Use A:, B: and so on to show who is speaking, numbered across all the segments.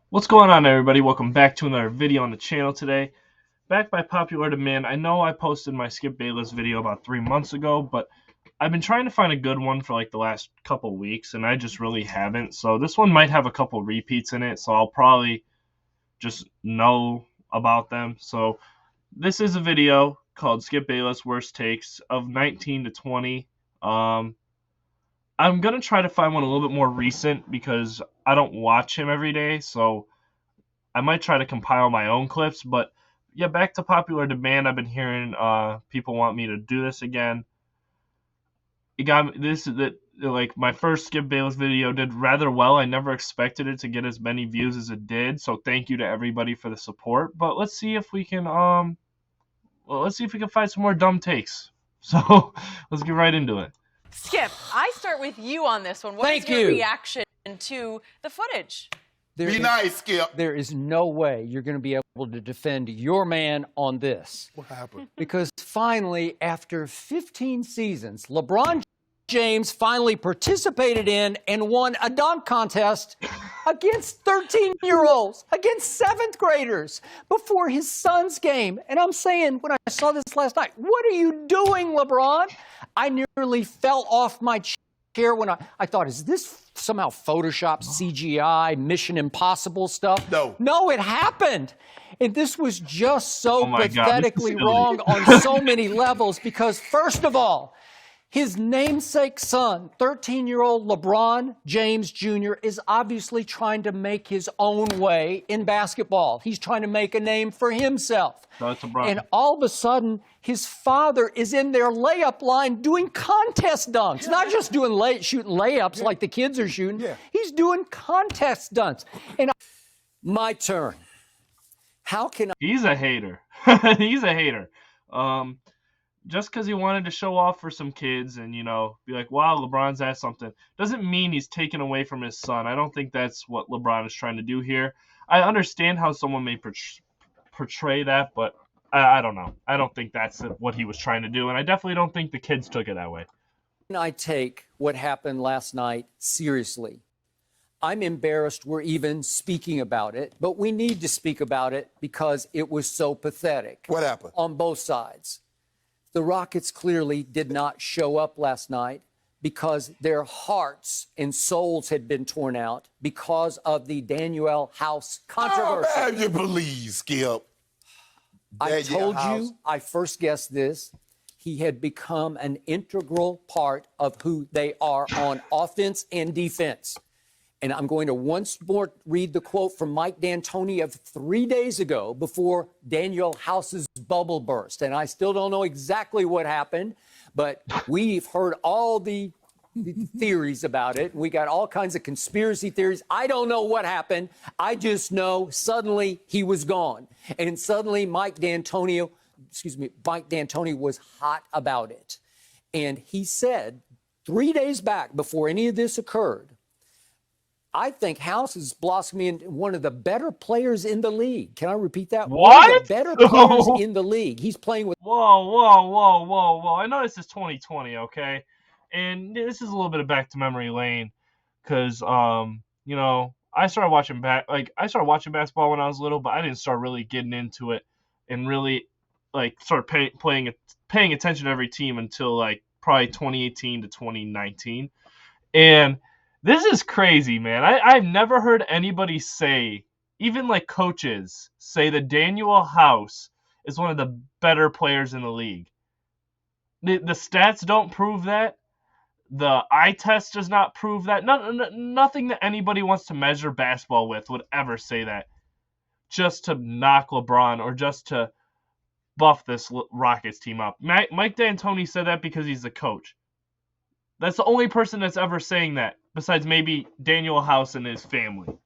A: What's going on, everybody? Welcome back to another video on the channel today. Back by popular demand. I know I posted my Skip Bayless video about 3 months ago, but I've been trying to find a good one for like the last couple weeks, and I just really haven't. So this one might have a couple repeats in it, so I'll probably just know about them. So this is a video called Skip Bayless Worst Takes of 19 to 20. I'm gonna try to find one a little bit more recent because I don't watch him every day, so I might try to compile my own clips, but yeah, back to popular demand. I've been hearing people want me to do this again. It got this that like my first Skip Bayless video did rather well. I never expected it to get as many views as it did, so thank you to everybody for the support. But let's see if we can let's see if we can find some more dumb takes. So let's get right into it.
B: Skip, I start with you on this one. What is your reaction to the footage?
C: Be nice, Skip.
D: There is no way you're going to be able to defend your man on this.
C: What happened?
D: Because finally, after 15 seasons, LeBron James finally participated in and won a dunk contest against 13-year-olds, against 7th graders, before his son's game. And I'm saying, when I saw this last night, what are you doing, LeBron? I nearly fell off my chair when I thought, is this somehow Photoshop, CGI, Mission Impossible stuff? No, it happened. And this was just so pathetically wrong on so many levels because, first of all, his namesake son, 13-year-old LeBron James Jr., is obviously trying to make his own way in basketball. He's trying to make a name for himself. And all of a sudden, his father is in their layup line doing contest dunks. Not just doing shooting layups like the kids are shooting. He's doing contest dunks. And my turn. How can I?
A: He's a hater. He's a hater. Just because he wanted to show off for some kids and, you know, be like, wow, LeBron's at something, doesn't mean he's taken away from his son. I don't think that's what LeBron is trying to do here. I understand how someone may portray that, but I don't know. I don't think that's what he was trying to do, and I definitely don't think the kids took it that way.
D: I take what happened last night seriously. I'm embarrassed we're even speaking about it, but we need to speak about it because it was so pathetic.
C: What happened?
D: On both sides. The Rockets clearly did not show up last night because their hearts and souls had been torn out because of the Daniel House controversy.
C: How you believe, Skip?
D: I told you, I first guessed this. He had become an integral part of who they are on offense and defense. And I'm going to once more read the quote from Mike D'Antoni of 3 days ago before Daniel House's bubble burst. And I still don't know exactly what happened, but we've heard all the theories about it. We got all kinds of conspiracy theories. I don't know what happened. I just know suddenly he was gone. And suddenly Mike D'Antoni was hot about it. And he said 3 days back, before any of this occurred, I think House is blossoming into one of the better players in the league. Can I repeat that?
A: What?
D: One of the better players in the league. He's playing with...
A: Whoa. I know this is 2020, okay? And this is a little bit of back to memory lane because, you know, I started watching basketball when I was little, but I didn't start really getting into it and really, like, start paying attention to every team until, like, probably 2018 to 2019. And this is crazy, man. I've never heard anybody say, even like coaches, say that Daniel House is one of the better players in the league. The stats don't prove that. The eye test does not prove that. Nothing that anybody wants to measure basketball with would ever say that. Just to knock LeBron or just to buff this Rockets team up. Mike D'Antoni said that because he's the coach. That's the only person that's ever saying that, besides maybe Daniel House and his family.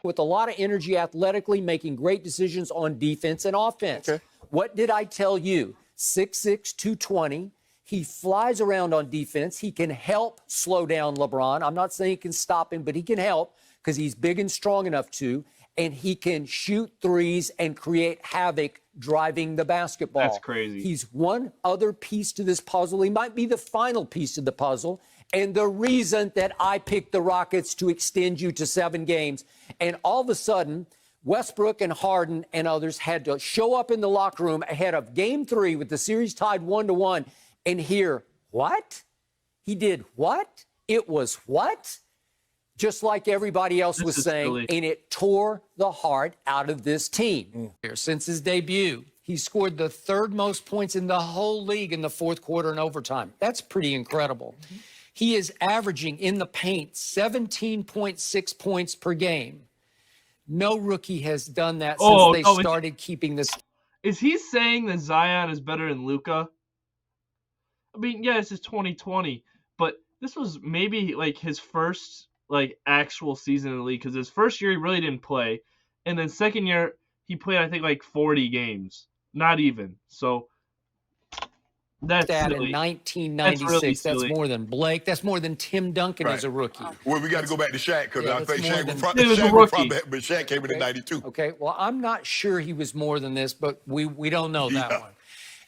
D: With a lot of energy athletically, making great decisions on defense and offense. Okay. What did I tell you? 6'6", 220. He flies around on defense. He can help slow down LeBron. I'm not saying he can stop him, but he can help because he's big and strong enough to. And he can shoot threes and create havoc driving the basketball.
A: That's crazy.
D: He's one other piece to this puzzle. He might be the final piece of the puzzle, and the reason that I picked the Rockets to extend you to 7 games. And all of a sudden, Westbrook and Harden and others had to show up in the locker room ahead of Game 3 with the series tied 1-1 and hear, what? He did what? It was what? Just like everybody else was saying,
A: silly.
D: and it tore the heart out of this team. Since his debut, he scored the 3rd most points in the whole league in the 4th quarter and overtime. That's pretty incredible. He is averaging in the paint 17.6 points per game. No rookie has done that since they started keeping this.
A: Is he saying that Zion is better than Luka? I mean, yeah, this is 2020, but this was maybe like his first like actual season in the league, because his first year he really didn't play, and then second year he played I think like 40 games, not even. So that's
D: that
A: silly.
D: in 1996. That's more than Blake. That's more than Tim Duncan as a rookie.
C: Well, we got to go back to Shaq, because I think Shaq was
A: a rookie.
C: but Shaq came in in 92.
D: Okay, well, I'm not sure he was more than this, but we don't know that one.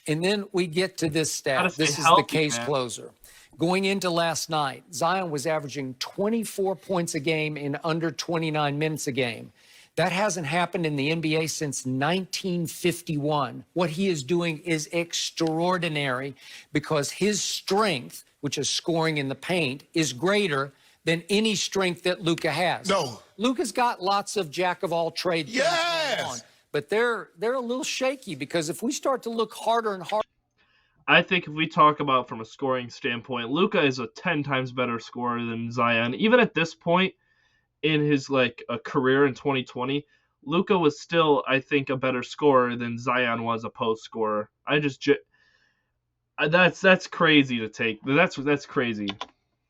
D: And then we get to this stat. This is the case closer. Going into last night, Zion was averaging 24 points a game in under 29 minutes a game. That hasn't happened in the NBA since 1951. What he is doing is extraordinary, because his strength, which is scoring in the paint, is greater than any strength that Luka has.
C: No.
D: Luka's got lots of jack-of-all-trades.
C: Yes.
D: But they're a little shaky, because if we start to look harder and harder.
A: I think if we talk about from a scoring standpoint, Luka is a 10 times better scorer than Zion. Even at this point in his like a career in 2020, Luka was still, I think, a better scorer than Zion was a post scorer. That's crazy to take. That's crazy.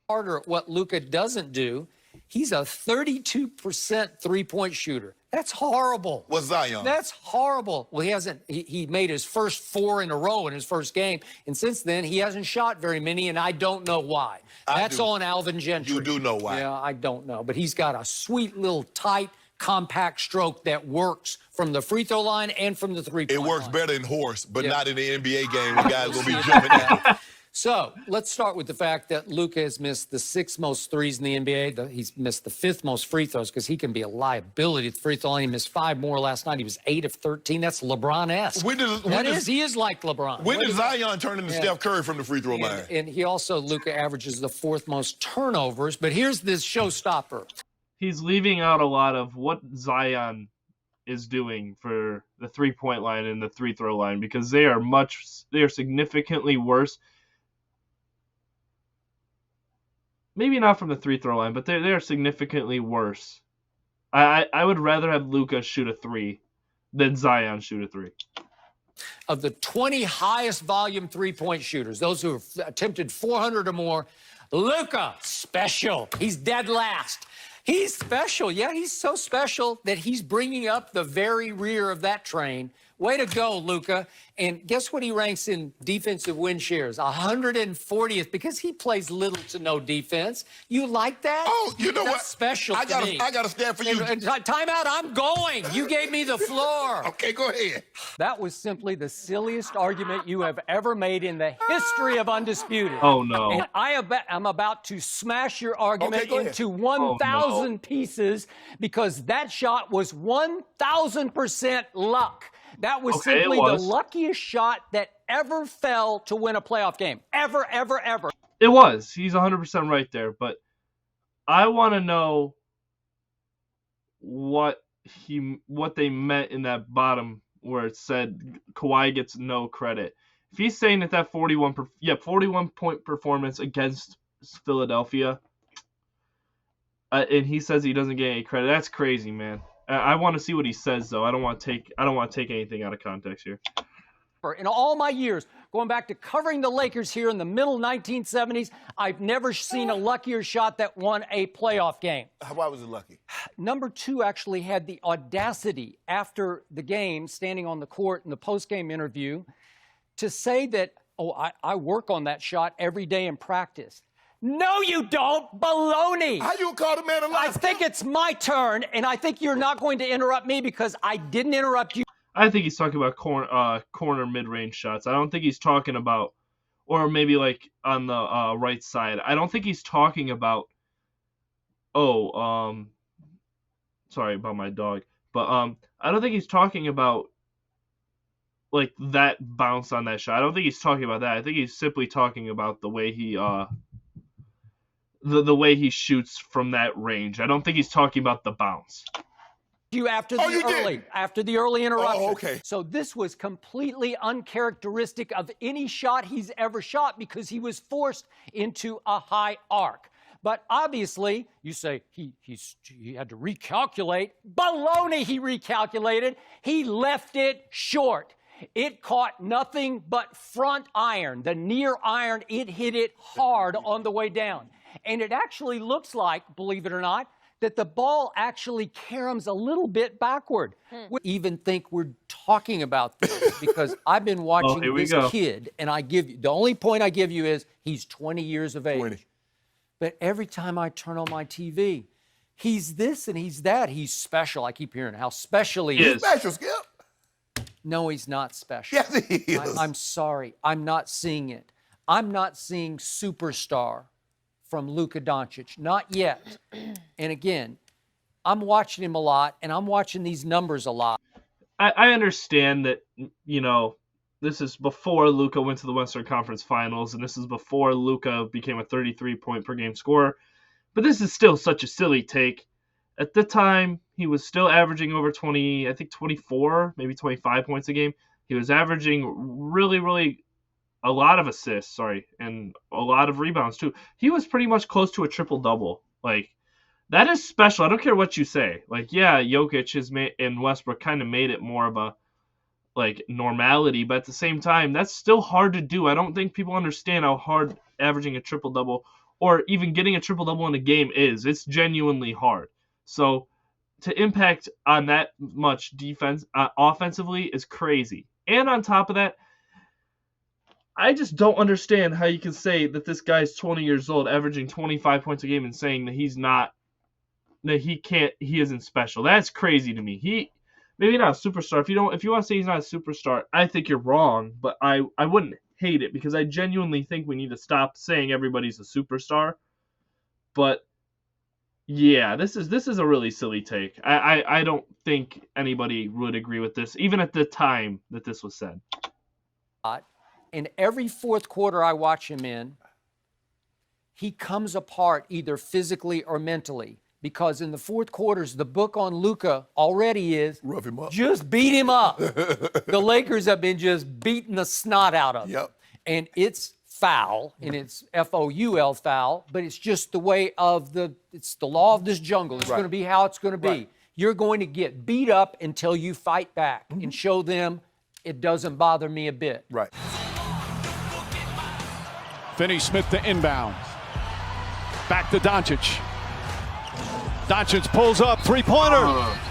D: Harder, what Luka doesn't do, he's a 32% three-point shooter. That's horrible.
C: What's Zion?
D: That's horrible. Well, he made his first 4 in a row in his first game, and since then he hasn't shot very many, and I don't know why. That's on Alvin Gentry.
C: You do know why.
D: Yeah, I don't know, but he's got a sweet little tight, compact stroke that works from the free throw line and from the three-point line.
C: It works better in horse, but not in the NBA game when guys will be jumping out.
D: So let's start with the fact that Luka has missed the 6th most threes in the NBA. He's missed the 5th most free throws, because he can be a liability at the free throw line. He missed 5 more last night. He was 8 of 13. That's LeBron-esque. He is like LeBron.
C: When does Zion turn into Steph Curry from the free throw line?
D: And he also, Luka averages the 4th most turnovers. But here's this showstopper.
A: He's leaving out a lot of what Zion is doing for the three-point line and the free throw line, because they are significantly worse. Maybe not from the free throw line, but they are significantly worse. I would rather have Luka shoot a 3 than Zion shoot a 3.
D: Of the 20 highest volume three-point shooters, those who have attempted 400 or more, Luka, special. He's dead last. He's special. Yeah, he's so special that he's bringing up the very rear of that train. Way to go, Luka. And guess what he ranks in defensive win shares? 140th, because he plays little to no defense. You like that?
C: Oh, you know
D: That's
C: what?
D: special
C: I gotta stand for you.
D: Time out, I'm going. You gave me the floor.
C: Okay, go ahead.
D: That was simply the silliest argument you have ever made in the history of Undisputed.
A: Oh, no.
D: And I'm about to smash your argument
C: Okay,
D: into 1,000 pieces, because that shot was 1,000% luck. That was simply the luckiest shot that ever fell to win a playoff game. Ever, ever, ever.
A: It was. He's 100% right there. But I want to know what they meant in that bottom where it said Kawhi gets no credit. If he's saying that 41-point performance against Philadelphia, and he says he doesn't get any credit, that's crazy, man. I want to see what he says, though. I don't want to take anything out of context here.
D: In all my years, going back to covering the Lakers here in the middle 1970s, I've never seen a luckier shot that won a playoff game.
C: Why was it lucky?
D: Number 2 actually had the audacity after the game, standing on the court in the post-game interview, to say that, I work on that shot every day in practice. No, you don't. Baloney.
C: How you call the man a liar?
D: I think it's my turn, and I think you're not going to interrupt me, because I didn't interrupt you.
A: I think he's talking about corner mid-range shots. I don't think he's talking about or maybe like on the right side. I don't think he's talking about. Sorry about my dog, but I don't think he's talking about like that bounce on that shot. I don't think he's talking about that. I think he's simply talking about the way he the way he shoots from that range. I don't think he's talking about the bounce.
D: After the early interruption.
C: Oh, okay.
D: So this was completely uncharacteristic of any shot he's ever shot because he was forced into a high arc. But obviously, you say he had to recalculate. Baloney, he recalculated. He left it short. It caught nothing but front iron, the near iron. It hit it hard on the way down. And it actually looks like, believe it or not, that the ball actually caroms a little bit backward. We even think we're talking about this because I've been watching this kid, and the only point I give you is he's 20 years of age.
C: 20.
D: But every time I turn on my TV, he's this and he's that. He's special. I keep hearing how special he is.
C: He's special, Skip.
D: No, he's not special.
C: Yes, he is.
D: I'm sorry. I'm not seeing it. I'm not seeing superstar from Luka Doncic. Not yet. And again, I'm watching him a lot, and I'm watching these numbers a lot.
A: I understand that, you know, this is before Luka went to the Western Conference Finals, and this is before Luka became a 33-point-per-game scorer. But this is still such a silly take. At the time, he was still averaging over 20, I think 24, maybe 25 points a game. He was averaging really, really a lot of assists, and a lot of rebounds too. He was pretty much close to a triple-double. Like, that is special. I don't care what you say. Like, yeah, Jokic and Westbrook kind of made it more of a like normality, but at the same time, that's still hard to do. I don't think people understand how hard averaging a triple-double or even getting a triple-double in a game is. It's genuinely hard. So to impact on that much offensively is crazy. And on top of that, I just don't understand how you can say that this guy's 20 years old, averaging 25 points a game, and saying that he isn't special. That's crazy to me. Maybe not a superstar. If you want to say he's not a superstar, I think you're wrong, but I wouldn't hate it because I genuinely think we need to stop saying everybody's a superstar. But yeah, this is a really silly take. I don't think anybody would agree with this, even at the time that this was said.
D: And every fourth quarter I watch him in, he comes apart either physically or mentally. Because in the fourth quarters, the book on Luka already is
C: rough him up.
D: Just beat him up. The Lakers have been just beating the snot out of him.
C: Yep.
D: And it's foul, and it's Foul foul, but it's just the way of it's the law of this jungle. It's going to be how it's going to be. Right. You're going to get beat up until you fight back and show them it doesn't bother me a bit.
C: Right.
E: Finney-Smith to inbound. Back to Doncic. Doncic pulls up, three-pointer.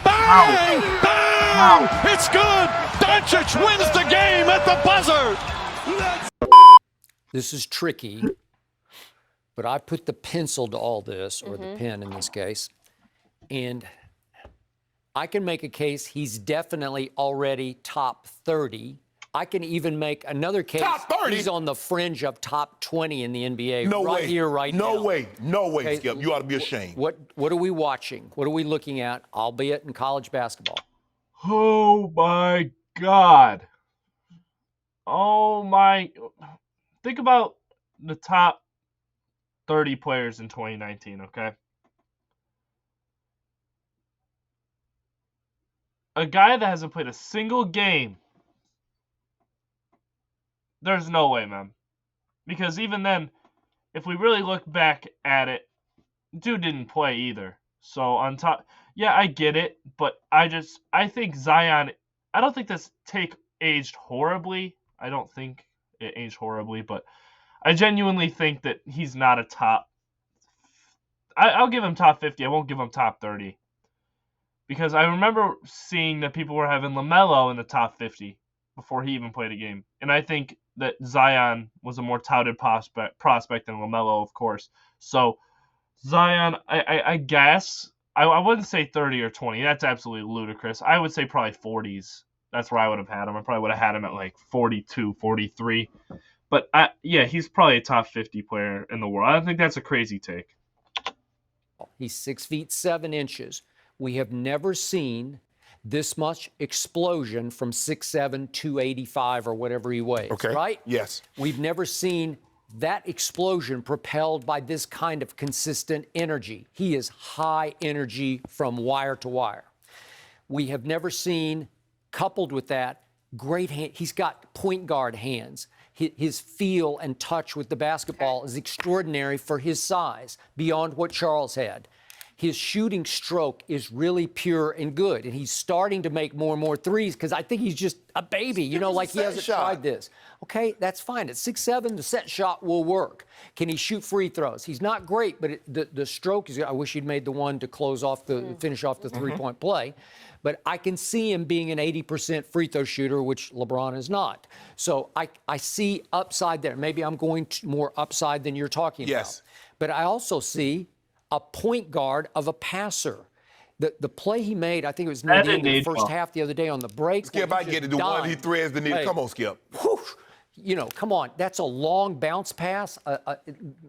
E: Bang! Bang! It's good! Doncic wins the game at the buzzer!
D: This is tricky, but I put the pencil to all this, or the pen in this case, and I can make a case he's definitely already top 30. I can even make another case.
C: Top 30?
D: He's on the fringe of top 20 in the NBA.
C: No
D: right
C: way.
D: Here, right now.
C: No way. No way,
D: Okay,
C: Skip. You ought to be ashamed.
D: What are we watching? What are we looking at, albeit in college basketball?
A: Oh, my God. Oh, my. Think about the top 30 players in 2019, okay? A guy that hasn't played a single game. There's no way, man. Because even then, if we really look back at it, dude didn't play either. So on top, yeah, I get it, but I think Zion, I don't think this take aged horribly. I don't think it aged horribly, but I genuinely think that he's not a top. I'll give him top 50. I won't give him top 30. Because I remember seeing that people were having LaMelo in the top 50 before he even played a game. And I think that Zion was a more touted prospect than LaMelo, of course. So Zion, I guess, I wouldn't say 30 or 20. That's absolutely ludicrous. I would say probably 40s. That's where I would have had him. I probably would have had him at like 42, 43. But yeah, he's probably a top 50 player in the world. I don't think that's a crazy take.
D: He's 6 feet 7 inches. We have never seen this much explosion from 6'7", 285 or whatever he weighs, right?
C: Yes.
D: We've never seen that explosion propelled by this kind of consistent energy. He is high energy from wire to wire. We have never seen, coupled with that, great hand. He's got point guard hands. His feel and touch with the basketball is extraordinary for his size, beyond what Charles had. His shooting stroke is really pure and good, and he's starting to make more and more threes because I think he's just a baby, you know, like he hasn't tried this. Okay, that's fine. At 6'7", the set shot will work. Can he shoot free throws? He's not great, but the stroke is. I wish he'd made the one to close off finish off the three-point play. But I can see him being an 80% free throw shooter, which LeBron is not. So I see upside there. Maybe I'm going to more upside than you're talking about. But I also see a point guard of a passer. The play he made, I think it was near the end of the first half the other day on the break.
C: Skip, I get to do one of these threads that need to come on, Skip.
D: Whew, you know, come on. That's a long bounce pass.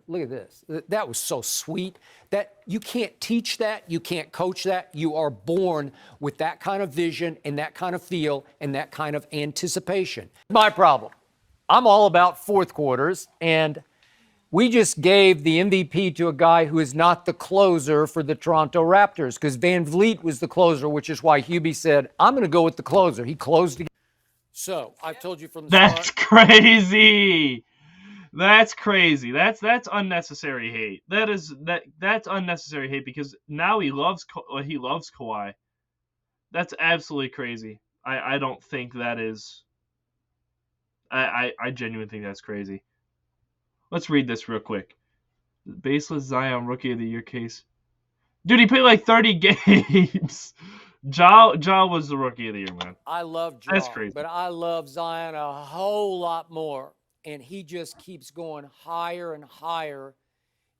D: Look at this. That was so sweet. That you can't teach that. You can't coach that. You are born with that kind of vision and that kind of feel and that kind of anticipation. My problem. I'm all about fourth quarters, and we just gave the MVP to a guy who is not the closer for the Toronto Raptors because Van Vliet was the closer, which is why Hubie said, I'm going to go with the closer. He closed again. So I've told you from the start.
A: That's crazy. That's crazy. That's unnecessary hate. That's unnecessary hate because now he loves Kawhi. That's absolutely crazy. I don't think that is. I genuinely think that's crazy. Let's read this real quick. Baseless Zion Rookie of the Year case. Dude, he played like 30 games. Ja was the Rookie of the Year, man.
D: I love Ja,
A: that's crazy.
D: but I love Zion a whole lot more. And he just keeps going higher and higher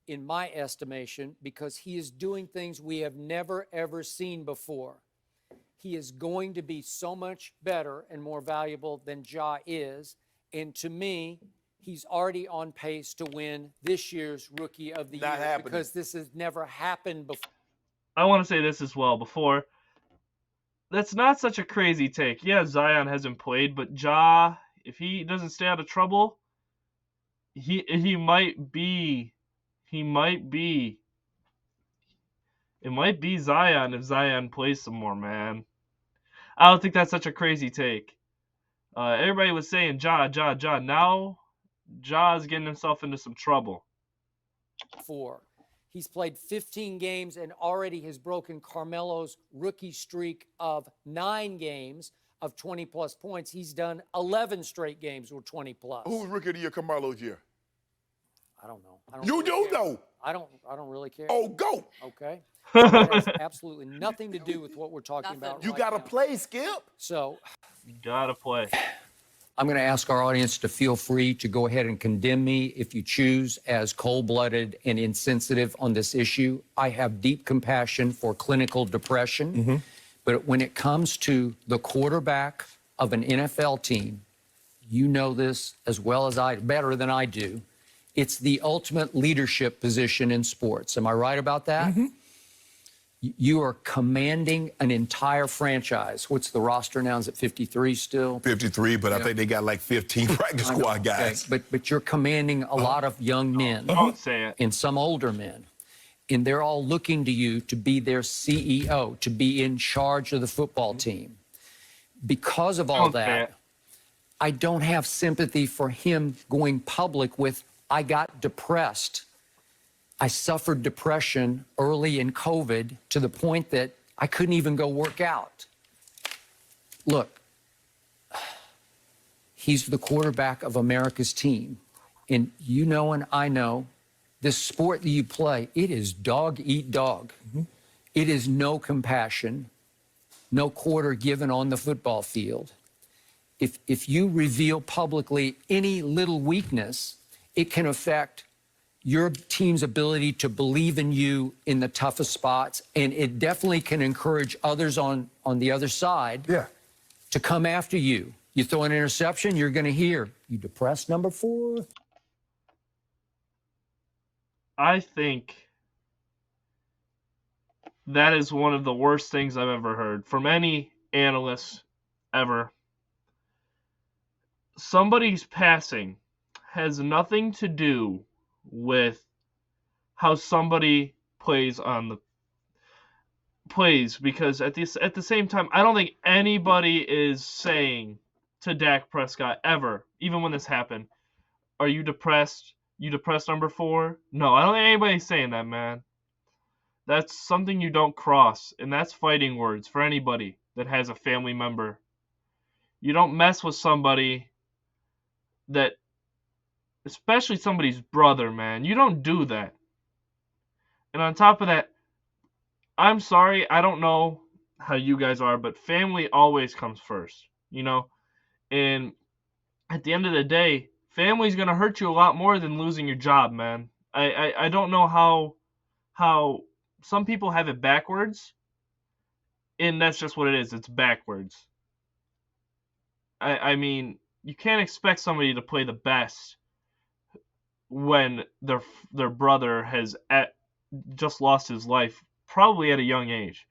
D: in my estimation because he is doing things we have never, ever seen before. He is going to be so much better and more valuable than Ja is. And to me, he's already on pace to win this year's Rookie of the Year because this has never happened before.
A: I want to say this as well before. That's not such a crazy take. Yeah, Zion hasn't played, but Ja, if he doesn't stay out of trouble, it might be Zion if Zion plays some more, man. I don't think that's such a crazy take. Everybody was saying Ja. Now Ja's getting himself into some trouble.
D: He's played 15 games and already has broken Carmelo's rookie streak of 9 games of 20-plus points. He's done 11 straight games with 20-plus.
C: Who's Rookie of the Year Carmelo's year?
D: I don't know.
C: You do know.
D: I don't really care.
C: Oh, go.
D: Okay. So that has absolutely nothing to do with what we're talking about.
C: You got to play, Skip.
D: So
A: you got to play.
D: I'm going to ask our audience to feel free to go ahead and condemn me if you choose as cold-blooded and insensitive on this issue. I have deep compassion for clinical depression, but when it comes to the quarterback of an NFL team, you know this as well as better than I do, it's the ultimate leadership position in sports. Am I right about that? You are commanding an entire franchise. What's the roster now? Is it 53 still?
C: 53, but I think they got like 15 practice squad guys.
D: Okay. But you're commanding a lot of young men.
A: Don't say it.
D: And some older men. And they're all looking to you to be their CEO, to be in charge of the football team. Because of all that, I don't have sympathy for him going public with, I got depressed. I suffered depression early in COVID to the point that I couldn't even go work out. Look, he's the quarterback of America's team. And you know and I know, this sport that you play, it is dog eat dog. It is no compassion, no quarter given on the football field. If you reveal publicly any little weakness, it can affect your team's ability to believe in you in the toughest spots, and it definitely can encourage others on the other side to come after you. You throw an interception, you're going to hear, you depressed number 4.
A: I think that is one of the worst things I've ever heard from any analyst ever. Somebody's passing has nothing to do with how somebody plays because at the same time, I don't think anybody is saying to Dak Prescott ever, even when this happened, are you depressed? You depressed number 4? No, I don't think anybody's saying that, man. That's something you don't cross, and that's fighting words for anybody that has a family member. You don't mess with somebody that, especially somebody's brother, man. You don't do that. And on top of that, I'm sorry, I don't know how you guys are, but family always comes first, you know? And at the end of the day, family's going to hurt you a lot more than losing your job, man. I don't know how some people have it backwards, and that's just what it is. It's backwards. I mean, you can't expect somebody to play the best when their brother has just lost his life, probably at a young age.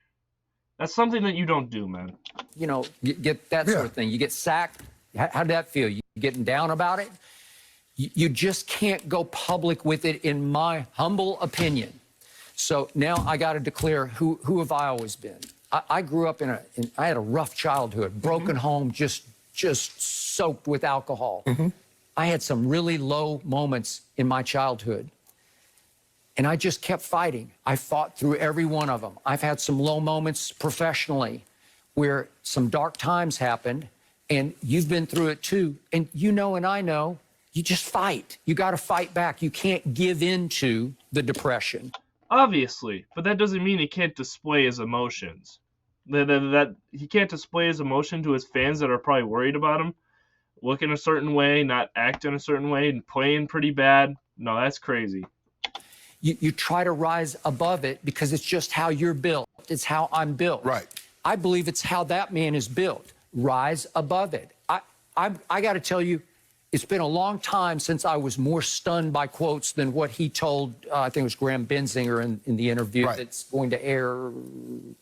A: That's something that you don't do, man.
D: You know, you get that sort of thing. You get sacked. How did that feel? You getting down about it? You just can't go public with it, in my humble opinion. So now I got to declare who have I always been. I grew up I had a rough childhood, broken home, just soaked with alcohol. I had some really low moments in my childhood, and I just kept fighting. I fought through every one of them. I've had some low moments professionally where some dark times happened, and you've been through it too. And you know, and I know, you just fight. You got to fight back. You can't give in to the depression.
A: Obviously, but that doesn't mean he can't display his emotions. That he can't display his emotion to his fans that are probably worried about him, looking a certain way, not acting a certain way, and playing pretty bad. No, that's crazy.
D: You try to rise above it because it's just how you're built. It's how I'm built.
C: Right.
D: I believe it's how that man is built. Rise above it. I got to tell you, it's been a long time since I was more stunned by quotes than what he told, I think it was Graham Benzinger in the interview that's going to air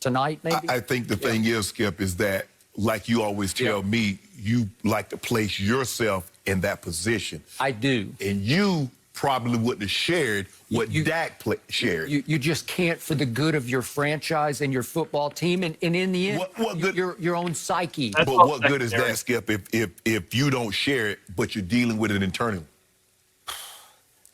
D: tonight, maybe?
C: I think the thing is, Skip, is that, like you always tell me, you like to place yourself in that position.
D: I do.
C: And you probably wouldn't have shared what Dak shared.
D: You just can't, for the good of your franchise and your football team, and in the end,
C: what good,
D: your own psyche.
C: But what good is that, Skip, if you don't share it, but you're dealing with it internally?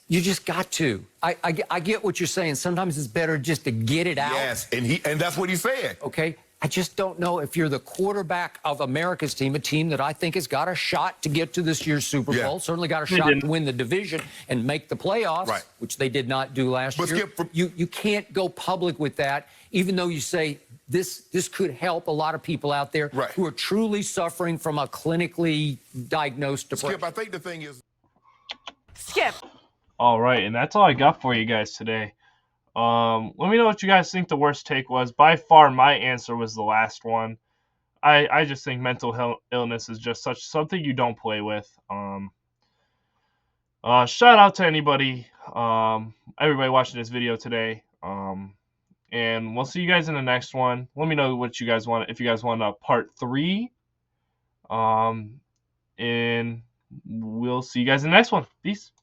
D: You just got to. I get what you're saying. Sometimes it's better just to get it out.
C: Yes, and that's what he said.
D: Okay. I just don't know if you're the quarterback of America's team, a team that I think has got a shot to get to this year's Super Bowl, certainly got a shot to win the division and make the playoffs, which they did not do last year.
C: Skip,
D: you can't go public with that, even though you say this could help a lot of people out there who are truly suffering from a clinically diagnosed depression.
C: Skip, I think the thing is...
B: Skip.
A: All right, and that's all I got for you guys today. Let me know what you guys think the worst take was. By far, my answer was the last one. I just think mental illness is just something you don't play with. Shout out to anybody, everybody watching this video today. And we'll see you guys in the next one. Let me know what you guys want, if you guys want a part 3. And we'll see you guys in the next one. Peace.